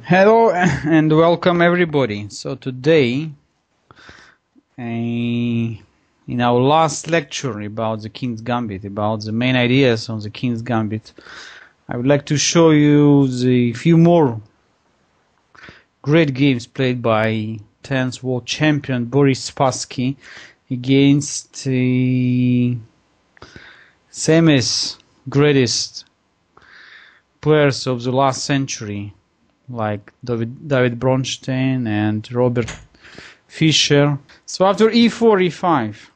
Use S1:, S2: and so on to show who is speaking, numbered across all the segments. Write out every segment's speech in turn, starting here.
S1: Hello and welcome everybody. So today, in our last lecture about the King's Gambit, about the main ideas on the King's Gambit, I would like to show you the few more great games played by 10th world champion Boris Spassky against the famous greatest players of the last century, like David Bronstein and Robert Fischer. So after e4, e5,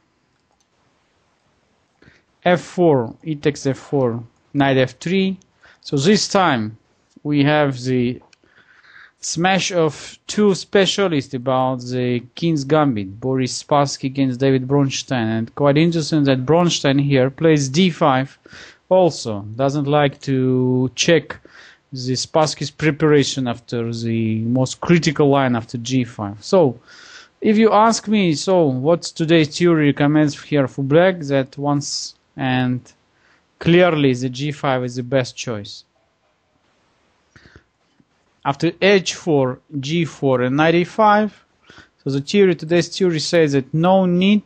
S1: f4, e takes f4, knight f3. So this time we have the smash of two specialists about the King's Gambit, Boris Spassky against David Bronstein. And quite interesting that Bronstein here plays d5 also, doesn't like to check the Spassky's preparation after the most critical line after g5. So if you ask me, so what's today's theory recommends here for black, that once and clearly the g5 is the best choice. After h4, g4 and knight e5, so the theory, today's theory says that no need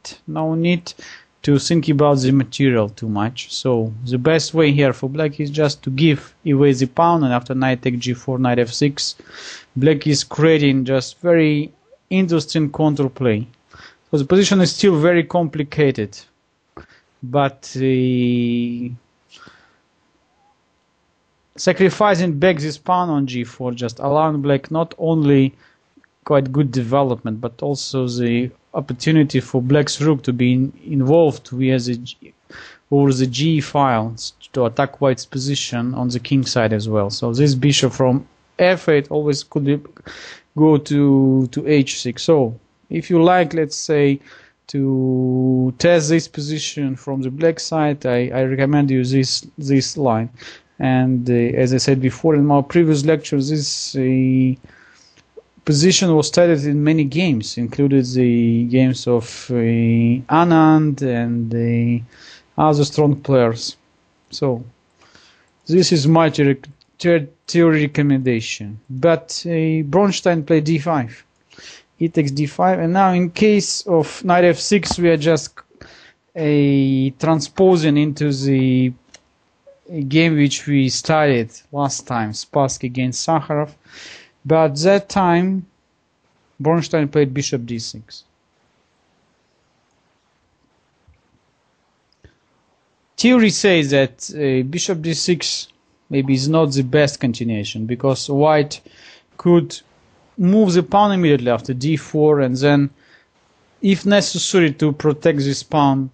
S1: to think about the material too much. So the best way here for black is just to give away the pawn, and after knight take g4, knight f6, black is creating just very interesting counterplay. So the position is still very complicated, but sacrificing back this pawn on g4 just allowing black not only quite good development, but also the opportunity for black's rook to be involved via over the g files to attack white's position on the king side as well. So this bishop from f8 always could go to h6. So if you like, let's say, to test this position from the black side, I recommend you this line. And as I said before in my previous lectures, this position was studied in many games, included the games of Anand and other strong players. So this is my theory recommendation. But Bronstein played d5, e takes d5, and now in case of knight f6 we are just transposing into the game which we studied last time, Spassky against Sakharov. But that time Bronstein played bishop d6. Theory says that bishop d6 maybe is not the best continuation, because white could move the pawn immediately after d4, and then if necessary to protect this pawn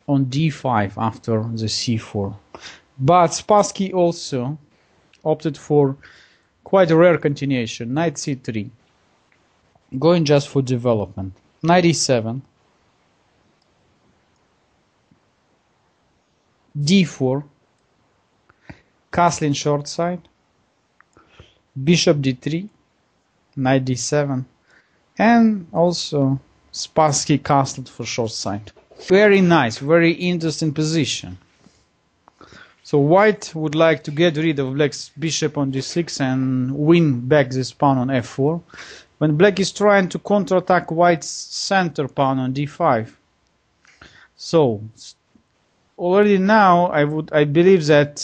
S1: on d5 after the c4. But Spassky also opted for quite a rare continuation, knight c3, going just for development. Knight e7, d4, castling short side, bishop d3, knight d7, and also Spassky castled for short side. Very nice, very interesting position. So white would like to get rid of black's bishop on d6 and win back this pawn on f4, when black is trying to counterattack white's center pawn on d5. So already now I believe that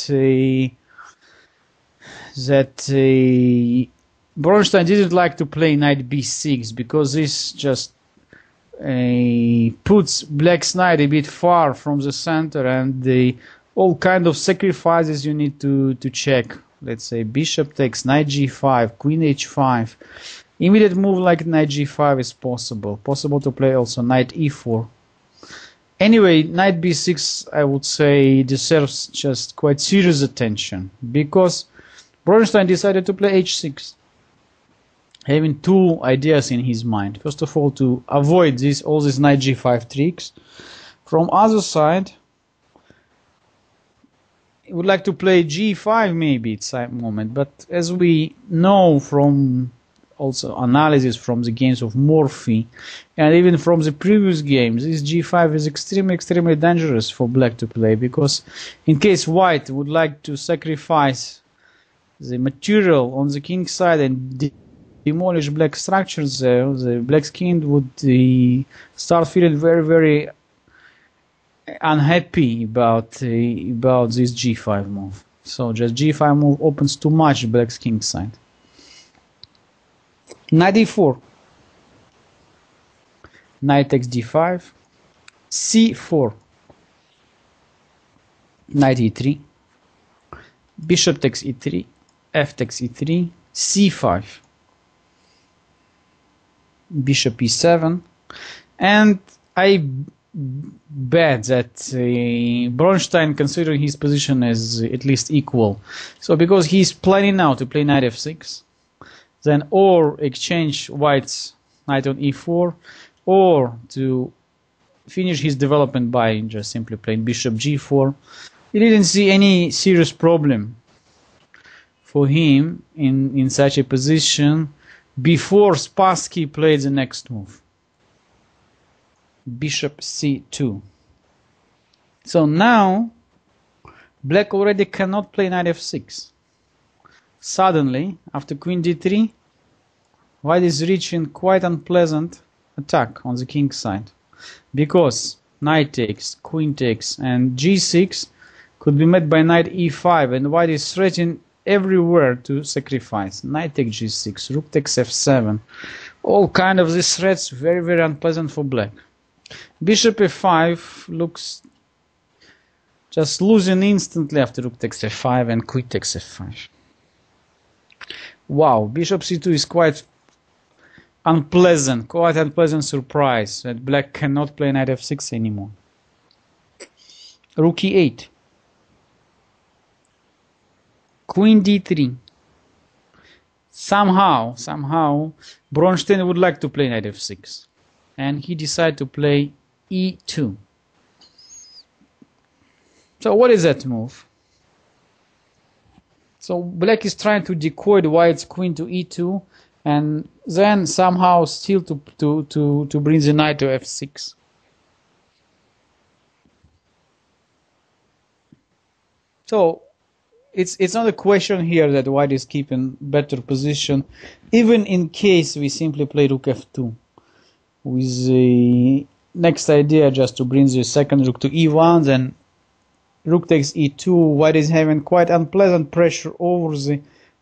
S1: Bronstein didn't like to play knight b6, because this just puts black's knight a bit far from the center, and all kind of sacrifices you need to check. Let's say bishop takes, knight g5, queen h5. Immediate move like knight g5 is possible. Possible to play also knight e4. Anyway, knight b6 I would say deserves just quite serious attention, because Bronstein decided to play h6, having two ideas in his mind. First of all, to avoid all these knight g5 tricks. From other side, he would like to play g5 maybe at some moment, but as we know from also analysis from the games of Morphy and even from the previous games, this g5 is extremely dangerous for black to play, because in case white would like to sacrifice the material on the king side and demolish black structures there, the black king would start feeling very unhappy about this g5 move. So just g5 move opens too much black's king side. Knight e4, knight takes d5, c4, knight e3, bishop takes e3, f takes e3, c5, bishop e7, and I bet that Bronstein considering his position as at least equal. So because he's planning now to play knight f6, then or exchange white's knight on e4, or to finish his development by just simply playing bishop g4. He didn't see any serious problem for him in such a position before Spassky played the next move, bishop c2. So now black already cannot play knight f6. Suddenly, after queen d3, white is reaching quite unpleasant attack on the king side, because knight takes, queen takes, and g6 could be met by knight e5, and white is threatening everywhere to sacrifice. Knight takes g6, rook takes f7, all kind of these threats very unpleasant for black. Bishop f5 looks just losing instantly after rook takes f5 and queen takes f5. Wow, bishop c2 is quite unpleasant surprise that black cannot play knight f6 anymore. Rook e8, queen d3. Somehow Bronstein would like to play knight f6, and he decided to play e2. So what is that move? So black is trying to decoy the white's queen to e2, and then somehow still to bring the knight to f6. So it's not a question here that white is keeping better position, even in case we simply play rook f2 with the next idea just to bring the second rook to e1, then rook takes e2. White is having quite unpleasant pressure over the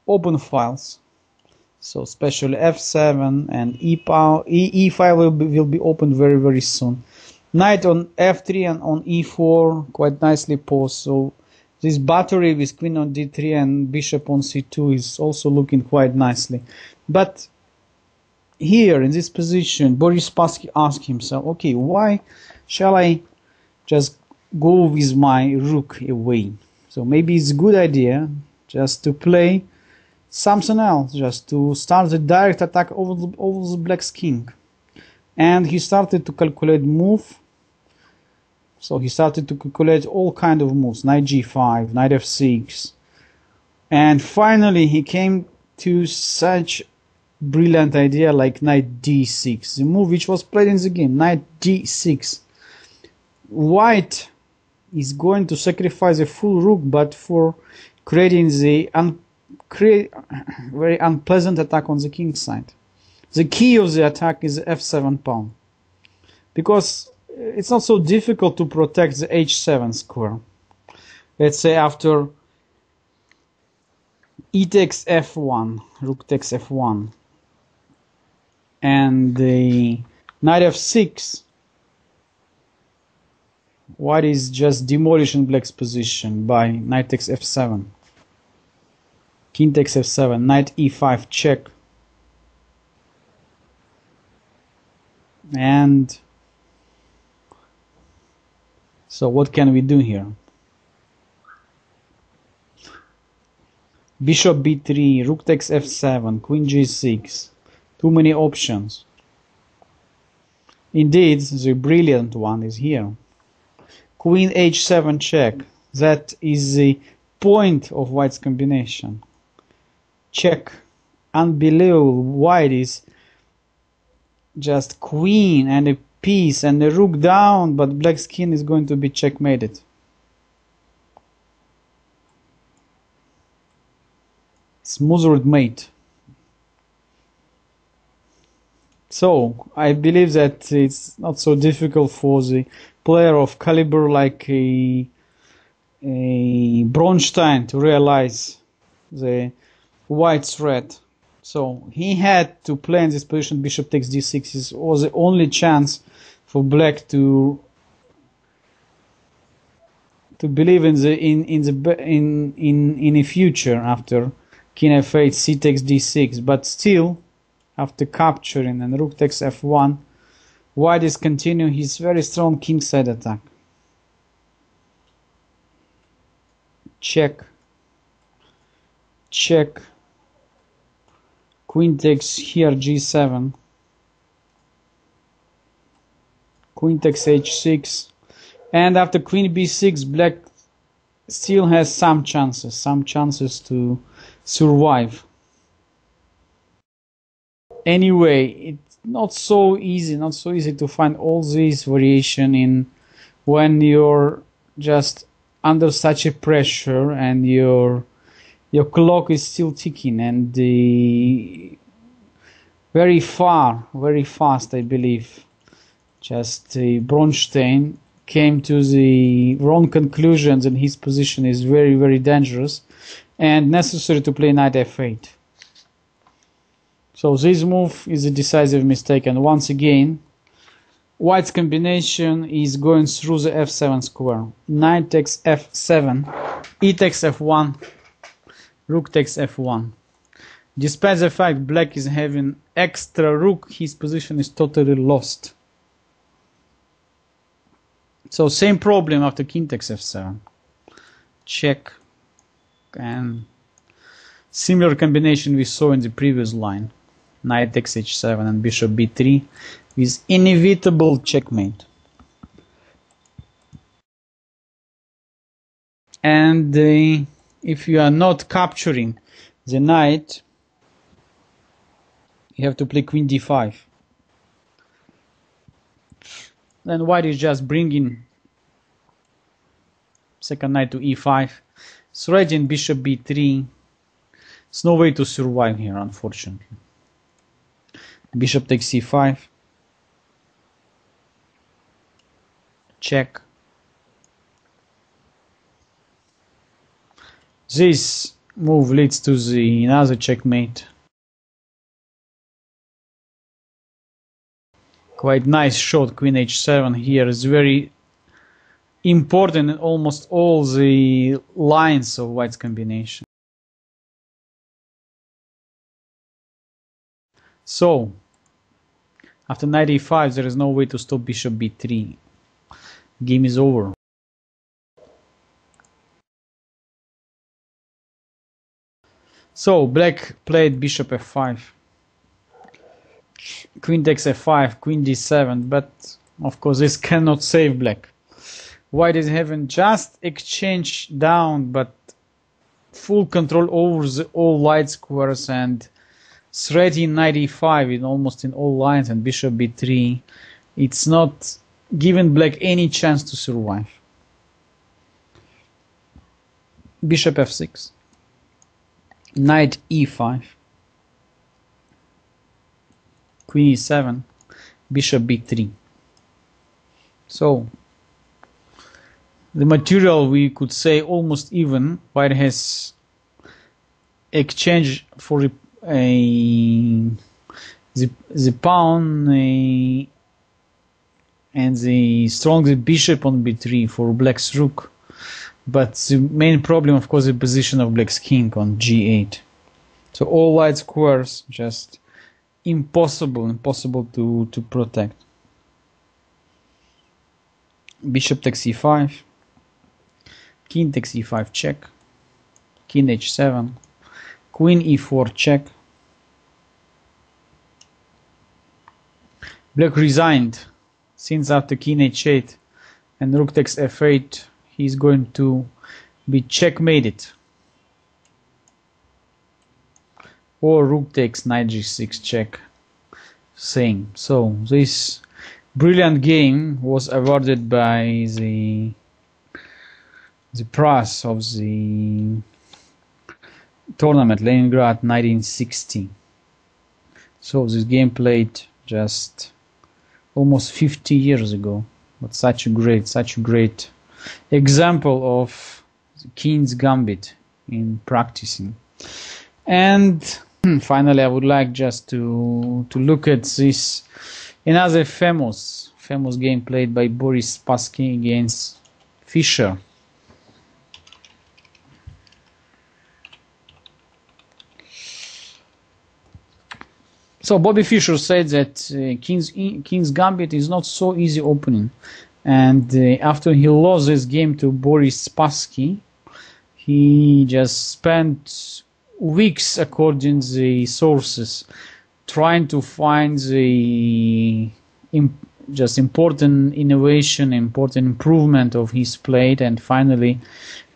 S1: open files, so especially f7 and e5 will be opened very soon. Knight on f3 and on e4 quite nicely posed, so this battery with queen on d3 and bishop on c2 is also looking quite nicely. But here in this position, Boris Spassky asked himself, okay, why shall I just go with my rook away? So maybe it's a good idea just to play something else, just to start the direct attack over the black's king. And he started to calculate move. So he started to calculate all kind of moves, knight g5, knight f6, and finally he came to such brilliant idea like knight d6, the move which was played in the game, knight d6. White is going to sacrifice a full rook, but for creating the very unpleasant attack on the king side. The key of the attack is the f7 pawn, because it's not so difficult to protect the h7 square. Let's say after e takes f1, rook takes f1, and the knight f6, white is just demolishing black's position by knight takes f7, king takes f7, knight e5 check, and so what can we do here? Bishop b3, rook takes f7, queen g6. Too many options. Indeed, the brilliant one is here. Queen h7 check. That is the point of white's combination. Check. Unbelievable. White is just queen and a piece and the rook down, but black's king is going to be checkmated. smothered mate. So I believe that it's not so difficult for the player of caliber like a Bronstein to realize the white threat. So he had to play in this position. Bishop takes d6. This was the only chance for black to believe in a future after king f8, c takes d6. But still, after capturing and rook takes f1, white is continuing his very strong kingside attack. Check, check, queen takes here g7, queen takes h6, and after queen b6 black still has some chances to survive. Anyway, it's not so easy to find all these variation in when you're just under such a pressure and your clock is still ticking, and very fast, I believe. Just Bronstein came to the wrong conclusions, and his position is very dangerous and necessary to play knight f8. So this move is a decisive mistake, and once again white's combination is going through the f7 square. Knight takes f7, e takes f1, rook takes f1. Despite the fact black is having extra rook, his position is totally lost. So same problem after king takes f7. Check, and similar combination we saw in the previous line. Knight takes h7 and bishop b3 with inevitable checkmate. And if you are not capturing the knight, you have to play queen d5. Then white is just bringing second knight to e5, threatening bishop b3. There's no way to survive here, unfortunately. Bishop takes c5. Check. This move leads to another checkmate. Quite nice shot, queen h7 here is very important in almost all the lines of white's combination. So, after knight e5, there is no way to stop bishop b3. Game is over. So, black played bishop f5. Queen takes f5, queen d7, but of course this cannot save black. White is having just exchange down, but full control over all light squares and threatening knight e5 in almost in all lines, and bishop b3. It's not giving black any chance to survive. Bishop f6, knight e5, queen e7, bishop b3. So the material, we could say, almost even. White has exchanged for the pawn and the strong bishop on b3 for black's rook, but the main problem, of course, the position of black's king on g8. So all light squares just impossible to protect. Bishop takes e5, king takes e5 check, king h7, queen e4 check. Black resigned, since after king h8 and rook takes f8 he's going to be checkmated, or rook takes knight g6 check, same. So this brilliant game was awarded by the prize of the tournament, Leningrad 1960. So this game played just almost 50 years ago, but such a great example of the King's Gambit in practicing. And finally, I would like just to look at this another famous game played by Boris Spassky against Fischer. So Bobby Fischer said that King's Gambit is not so easy opening, and after he lost this game to Boris Spassky, he just spent weeks, according to the sources, trying to find the just important innovation, important improvement of his play, and finally,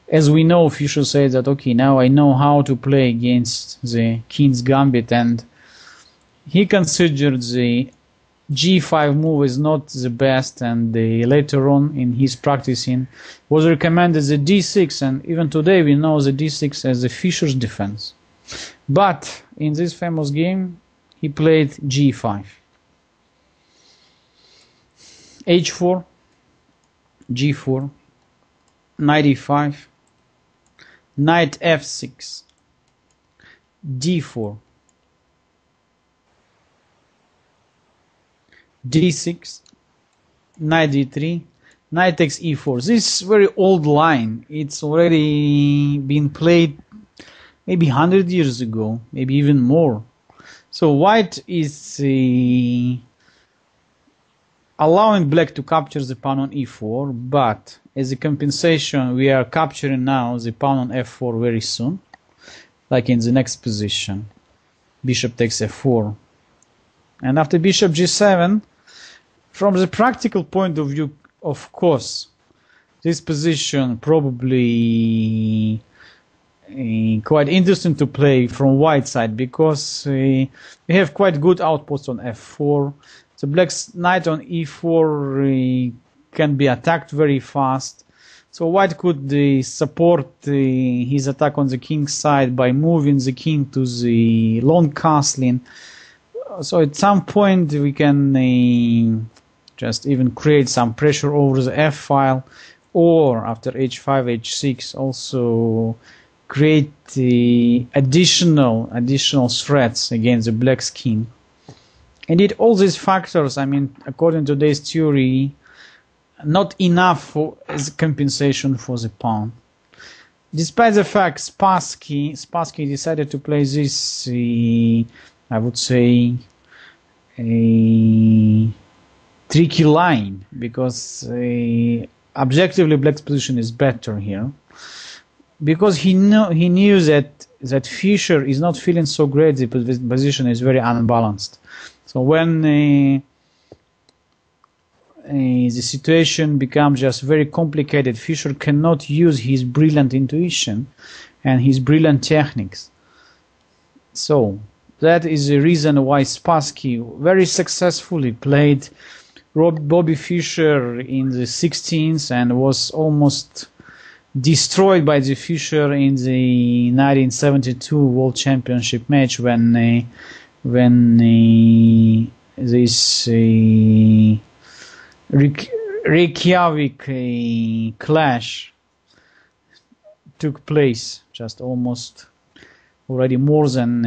S1: as we know, Fischer said that, okay, now I know how to play against the King's Gambit, and he considered the G5 move is not the best, and later on in his practicing was recommended the D6, and even today we know the D6 as the Fischer's defense. But in this famous game, he played G5. H4, G4, Knight E5, Knight F6, D4, D6, Knight D3, Knight takes E4. This very old line. It's already been played maybe 100 years ago, maybe even more. So white is allowing black to capture the pawn on E4, but as a compensation we are capturing now the pawn on F4 very soon, like in the next position. Bishop takes F4. And after bishop G7, from the practical point of view, of course, this position probably quite interesting to play from white side, because we have quite good outposts on F4. The black's knight on E4 can be attacked very fast. So white could support his attack on the king's side by moving the king to the long castling. So at some point we can just even create some pressure over the F file, or after H5, H6 also create additional threats against the black's king. Indeed, all these factors, I mean, according to today's theory, not enough as compensation for the pawn. Despite the fact Spassky decided to play this, I would say, a tricky line, because objectively black's position is better here, because he knew that Fischer is not feeling so great. The position is very unbalanced. So when the situation becomes just very complicated, Fischer cannot use his brilliant intuition and his brilliant techniques. So that is the reason why Spassky very successfully played Bobby Fischer in the 16th and was almost destroyed by the Fischer in the 1972 World Championship match, when this Reykjavik clash took place, just almost already more than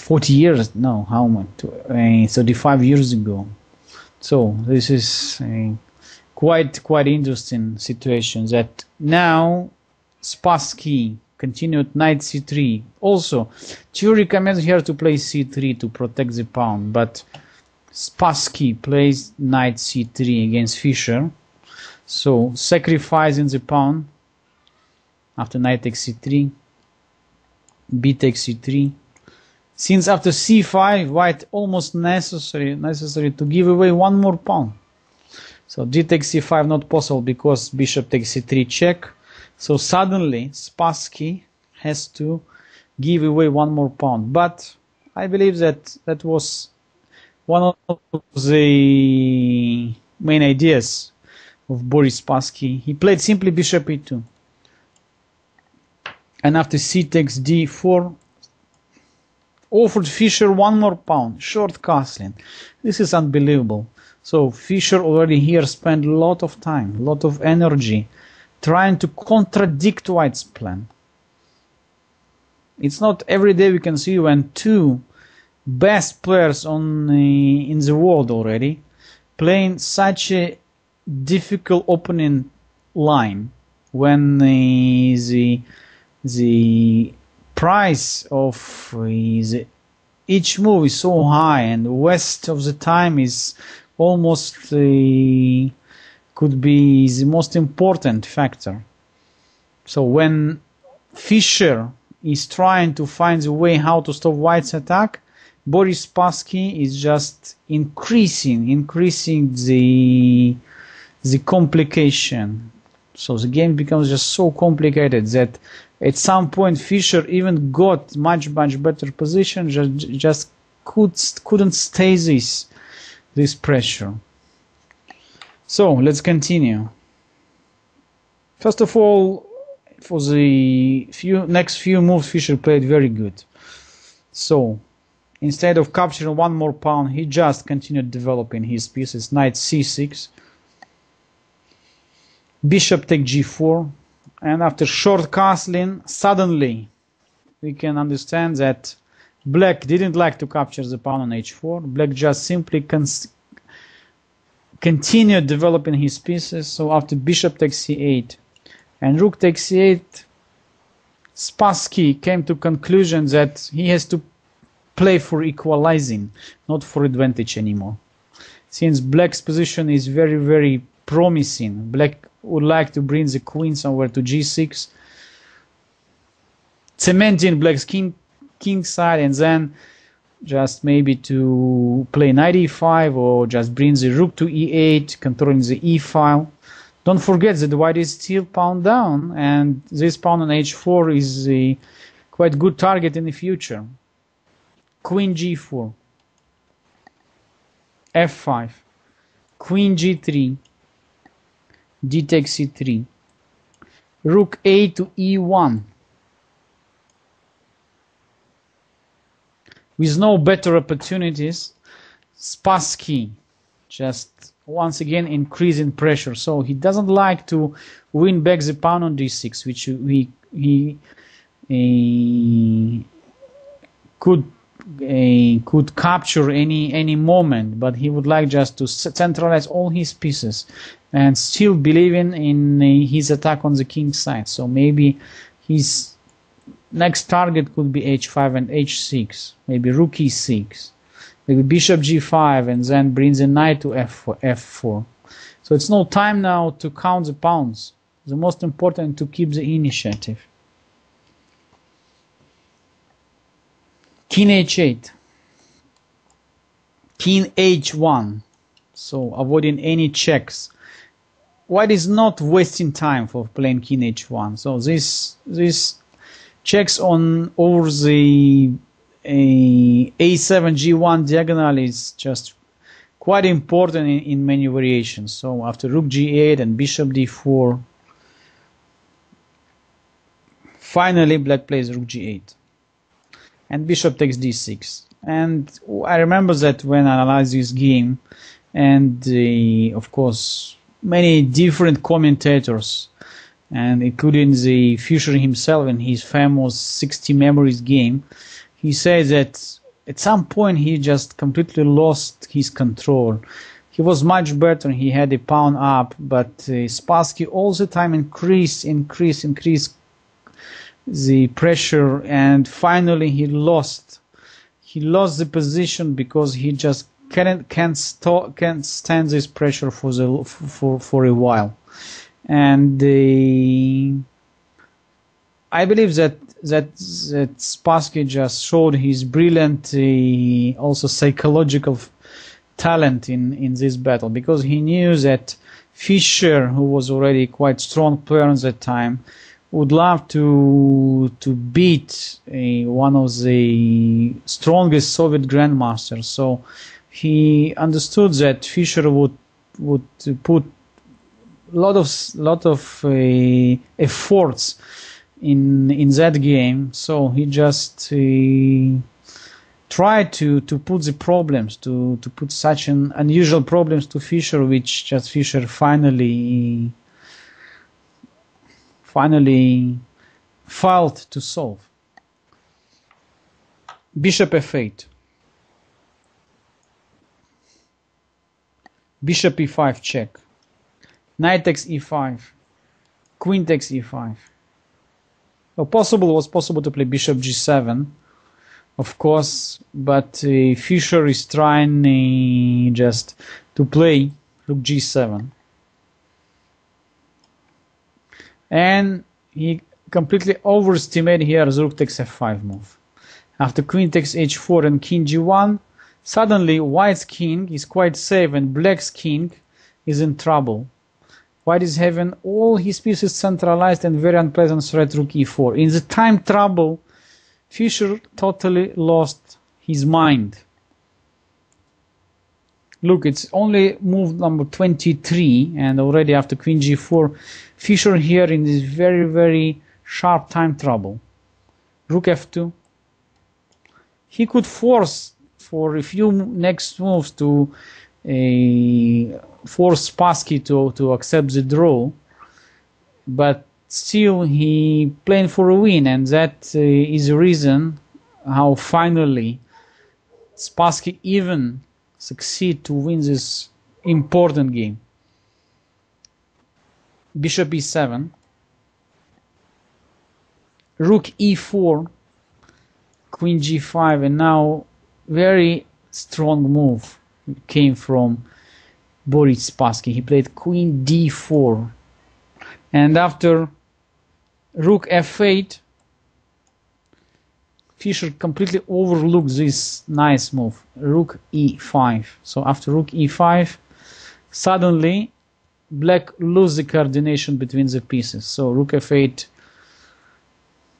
S1: 40 years, no, how much, 35 years ago. So this is a quite interesting situation, that now Spassky continued knight c3. Also, theory recommends here to play c3 to protect the pawn, but Spassky plays knight c3 against Fischer, so sacrificing the pawn after knight takes c3, b takes c3. Since after c5, white almost necessary to give away one more pawn. So d takes c5 not possible because bishop takes c3 check. So suddenly Spassky has to give away one more pawn. But I believe that was one of the main ideas of Boris Spassky. He played simply bishop e2. And after c takes d4, offered Fischer one more pawn, short castling. This is unbelievable. So Fischer already here spent a lot of time, a lot of energy trying to contradict White's plan. It's not every day we can see when two best players in the world already playing such a difficult opening line, when the price of each move is so high and the waste of the time is almost could be the most important factor. So when Fischer is trying to find a way how to stop White's attack, Boris Spassky is just increasing the complication. So the game becomes just so complicated that at some point Fischer even got much better position, just couldn't stay this pressure. So let's continue. First of all, for the next few moves, Fischer played very good. So instead of capturing one more pawn, he just continued developing his pieces. Knight c6, bishop take g4, and after short castling, suddenly we can understand that Black didn't like to capture the pawn on h4. Black just simply continued developing his pieces. So after bishop takes c8 and rook takes c8, Spassky came to conclusion that he has to play for equalizing, not for advantage anymore. Since Black's position is very promising, Black would like to bring the queen somewhere to g6, cementing Black's king side, and then just maybe to play knight e5 or just bring the rook to e8, controlling the e file. Don't forget that White is still pawn down, and this pawn on h4 is a quite good target in the future. Queen g4, f5, queen g3, d takes c3, rook a to e1. With no better opportunities, Spassky just once again increasing pressure. So he doesn't like to win back the pawn on d6, which he could capture any moment, but he would like just to centralize all his pieces and still believing in his attack on the king's side. So maybe his next target could be h5 and h6, maybe rook e6, maybe bishop g5, and then brings the knight to f4. So it's no time now to count the pawns. The most important to keep the initiative. King h8, king h1, so avoiding any checks. White is not wasting time for playing king h1. So this checks on over the a7 g1 diagonal is just quite important in many variations. So after rook g8 and bishop d4, finally Black plays rook g8 and bishop takes d6. And I remember that when I analyzed this game, and of course many different commentators, and including the Fischer himself in his famous 60 memories game, he said that at some point he just completely lost his control. He was much better, he had a pawn up, but Spassky all the time increased the pressure, and finally he lost the position because he just can't stand this pressure for a while. And I believe that Spassky just showed his brilliant also psychological talent in this battle, because he knew that Fischer, who was already quite strong player at that time, would love to beat one of the strongest Soviet grandmasters. So he understood that Fischer would put lot of efforts in that game. So he just tried to put the problems, to put such an unusual problems to Fischer, which just Fischer finally failed to solve. Bishop f8. Bishop e5 check. Knight takes e5. Queen takes e5. Well, was possible to play bishop g7, of course, but Fischer is trying just to play rook g7. And he completely overestimated here the rook takes f5 move. After queen takes h4 and king g1, suddenly white's king is quite safe and black's king is in trouble. White is having all his pieces centralized and very unpleasant threat rook e4. In the time trouble, Fischer totally lost his mind. Look, it's only move number 23, and already after queen g4, Fischer here in this very, very sharp time trouble. Rook f2. He could force for a few next moves to force Spassky to accept the draw, but still he playing for a win, and that is the reason how finally Spassky even succeed to win this important game. Bishop e7, rook e4, queen g5, and now very strong move came from Boris Spassky. He played queen d4, and after rook f8, Fischer completely overlooked this nice move, rook e5. So after rook e5, suddenly black loses the coordination between the pieces. So rook f8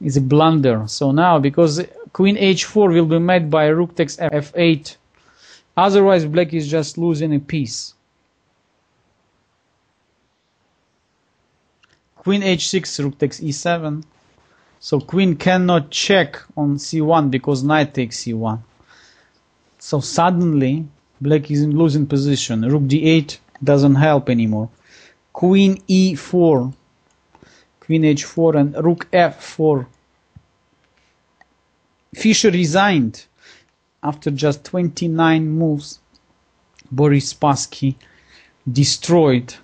S1: is a blunder. So now, because queen h4 will be met by rook takes f8, otherwise black is just losing a piece. Queen h6, rook takes e7. So queen cannot check on c1 because knight takes c1. So suddenly black is in losing position. Rook d8 doesn't help anymore. Queen e4, queen h4, and rook f4. Fischer resigned after just 29 moves. Boris Spassky destroyed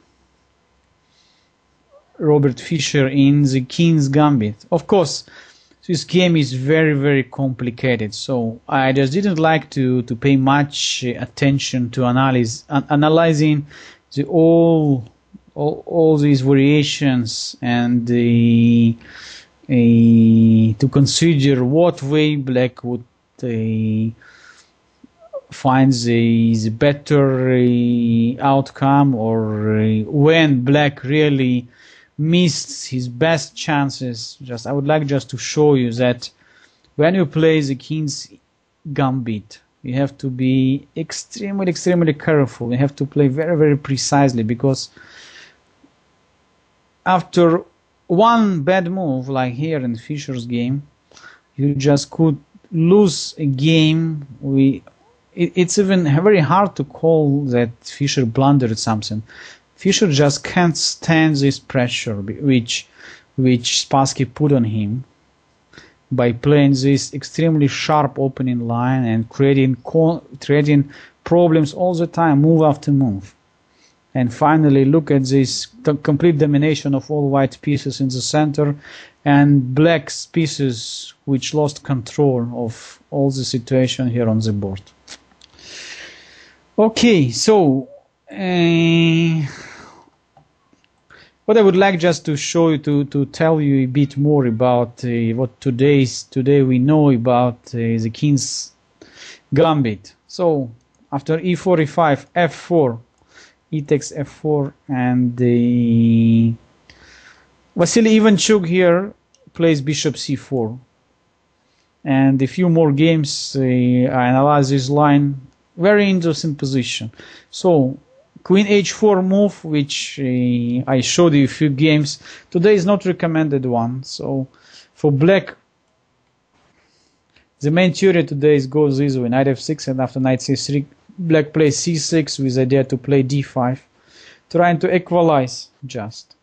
S1: Robert Fischer in the King's Gambit. Of course, this game is very, very complicated, so I just didn't like to pay much attention to analyzing all these variations and to consider what way black would find the better outcome, or when black really missed his best chances. I would like just to show you that when you play the King's Gambit, you have to be extremely careful. You have to play very, very precisely, because after one bad move, like here in Fischer's game, you just could lose a game. It's even very hard to call that Fischer blundered something. Fischer just can't stand this pressure which Spassky put on him by playing this extremely sharp opening line and creating problems all the time, move after move. And finally, look at this complete domination of all white pieces in the center, and black's pieces which lost control of all the situation here on the board. Okay, so what I would like just to show you, to tell you a bit more about what today we know about the King's Gambit. So after e4, e5, f4, e takes f4, and Vasily Ivanchuk here plays bishop c4. And a few more games I analyze this line. Very interesting position. So queen h4 move, which I showed you a few games. Today is not recommended one. So for black, the main theory today is goes this way: knight f6, and after knight c3, black plays c6 with the idea to play d5, trying to equalize just.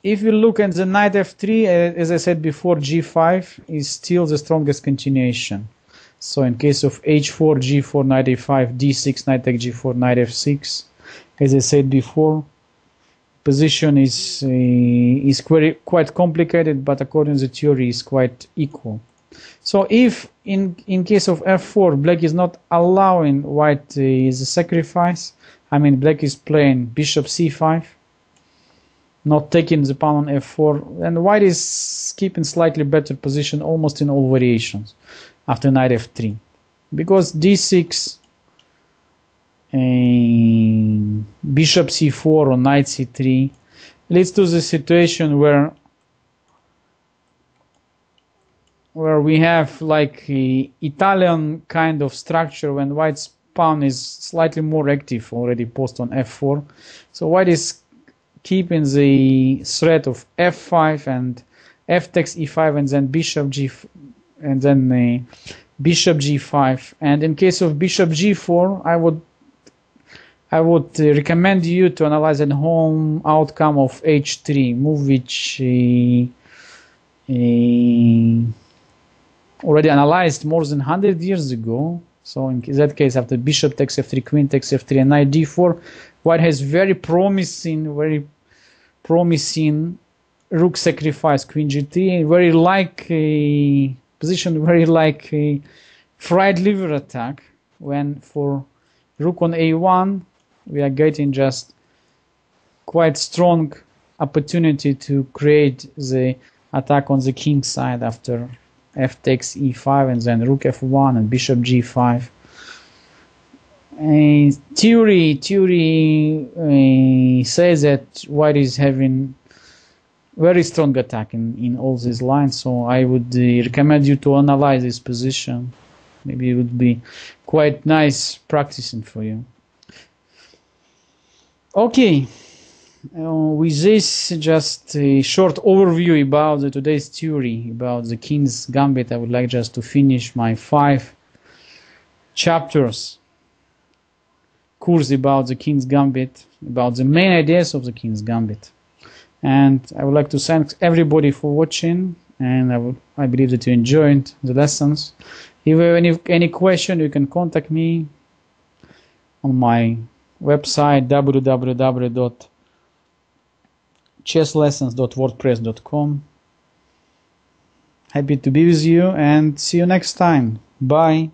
S1: If you look at the knight f3, as I said before, g5 is still the strongest continuation. So in case of h4, g4, knight a5, d6, knight takes g4, knight f6, as I said before, position is quite complicated, but according to the theory is quite equal. So if in case of f4, black is not allowing white the sacrifice, I mean black is playing bishop c5, not taking the pawn on f4, and white is keeping slightly better position almost in all variations after knight f3, because d6, bishop c4 or knight c3 leads to the situation where we have like a Italian kind of structure when white's pawn is slightly more active already post on f4. So white is keeping the threat of f5 and f takes e5 and then bishop g and then bishop g5. And in case of bishop g4, I would recommend you to analyze the home outcome of h3 move, which already analyzed more than 100 years ago. So in that case, after bishop takes f3, queen takes f3, and knight d4, white has very promising rook sacrifice, queen g3, very like a position, very like a fried liver attack. When for rook on a1, we are getting just quite strong opportunity to create the attack on the king side after f takes e5 and then rook f1 and bishop g5. Theory says that white is having very strong attack in all these lines, so I would recommend you to analyze this position. Maybe it would be quite nice practicing for you. Okay, with this just a short overview about today's theory about the King's Gambit, I would like just to finish my 5 chapters course about the King's Gambit, about the main ideas of the King's Gambit. And I would like to thank everybody for watching, and I believe that you enjoyed the lessons. If you have any question, you can contact me on my website www.chesslessons.wordpress.com. Happy to be with you and see you next time. Bye.